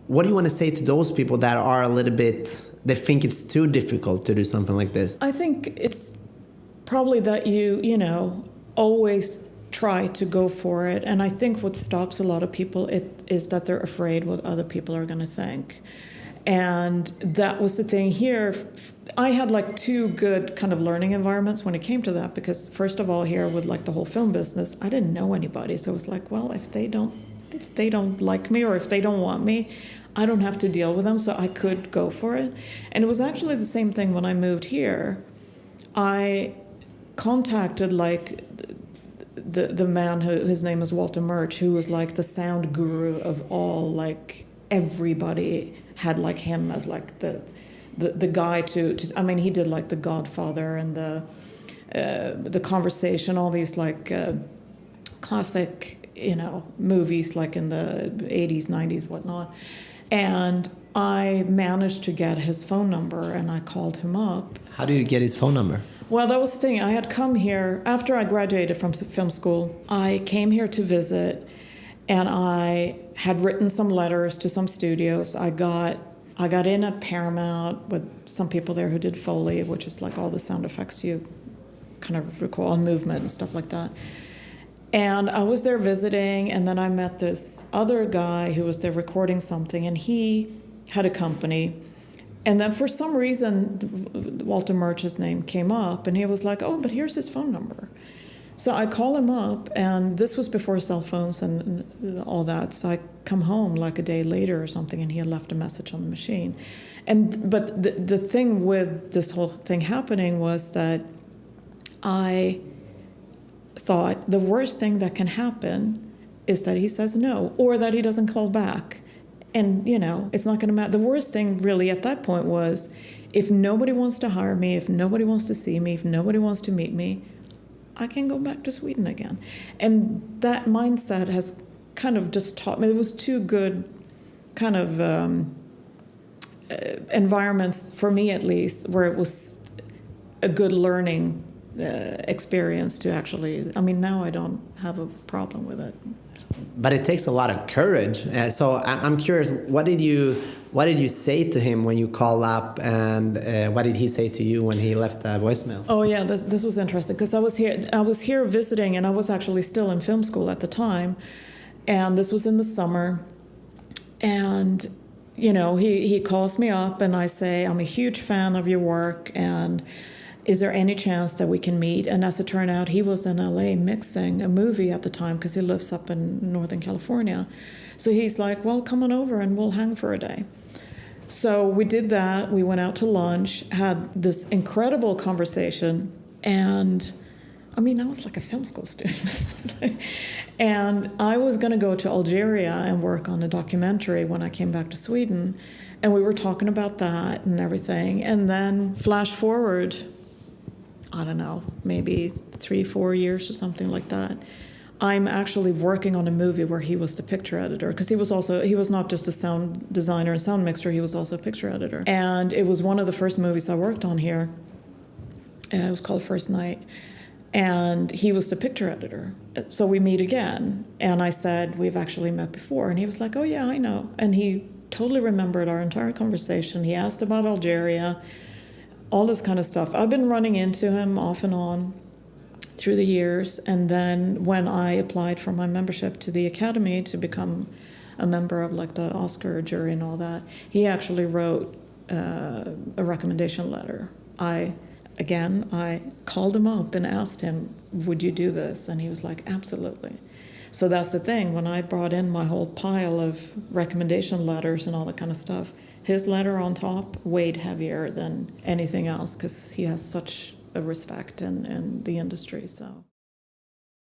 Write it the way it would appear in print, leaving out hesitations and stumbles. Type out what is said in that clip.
What do you want to say to those people that are a little bit, they think it's too difficult to do something like this? I think it's probably that you know, always try to go for it. And I think what stops a lot of people is that they're afraid what other people are going to think. And that was the thing here. I had like two good kind of learning environments when it came to that, because first of all, here with like the whole film business, I didn't know anybody. So it was like, well, if they don't like me, or if they don't want me, I don't have to deal with them. So I could go for it. And it was actually the same thing when I moved here. I contacted like the man who, his name is Walter Murch, who was like the sound guru of all, like everybody had like him as like the guy to I mean, he did like The Godfather and the Conversation, all these like classic, you know, movies like in the 80s, 90s, whatnot. And I managed to get his phone number and I called him up. How did you get his phone number? Well, that was the thing. I had come here after I graduated from film school. I came here to visit, and I had written some letters to some studios. I got in at Paramount with some people there who did Foley, which is like all the sound effects you kind of recall on movement and stuff like that. And I was there visiting, and then I met this other guy who was there recording something, and he had a company. And then for some reason, Walter Murch's name came up, and he was like, oh, but here's his phone number. So I call him up, and this was before cell phones and all that. So I come home like a day later or something, and he had left a message on the machine. But the thing with this whole thing happening was that I thought the worst thing that can happen is that he says no, or that he doesn't call back. And, you know, it's not going to matter. The worst thing really at that point was, if nobody wants to hire me, if nobody wants to see me, if nobody wants to meet me, I can go back to Sweden again. And that mindset has kind of just taught me, it was two good kind of environments, for me at least, where it was a good learning experience to actually, I mean, now I don't have a problem with it. But it takes a lot of courage. So I'm curious, what did you say to him when you called up, and what did he say to you when he left the voicemail? Oh yeah, this was interesting, because I was here visiting, and I was actually still in film school at the time, and this was in the summer, and you know, he calls me up, and I say, I'm a huge fan of your work, and is there any chance that we can meet? And as it turned out, he was in LA mixing a movie at the time, because he lives up in Northern California. So he's like, well, come on over and we'll hang for a day. So we did that. We went out to lunch, had this incredible conversation. And I mean, I was like a film school student. And I was going to go to Algeria and work on a documentary when I came back to Sweden. And we were talking about that and everything. And then flash forward, I don't know, maybe 3-4 years or something like that, I'm actually working on a movie where he was the picture editor, because he was not just a sound designer and sound mixer, he was also a picture editor. And it was one of the first movies I worked on here. It was called First Night. And he was the picture editor. So we meet again, and I said, we've actually met before. And he was like, oh yeah, I know. And he totally remembered our entire conversation. He asked about Algeria, all this kind of stuff. I've been running into him off and on through the years. And then when I applied for my membership to the Academy to become a member of like the Oscar jury and all that, he actually wrote a recommendation letter. I called him up and asked him, would you do this? And he was like, absolutely. So that's the thing. When I brought in my whole pile of recommendation letters and all that kind of stuff, his letter on top weighed heavier than anything else, because he has such a respect in the industry. So.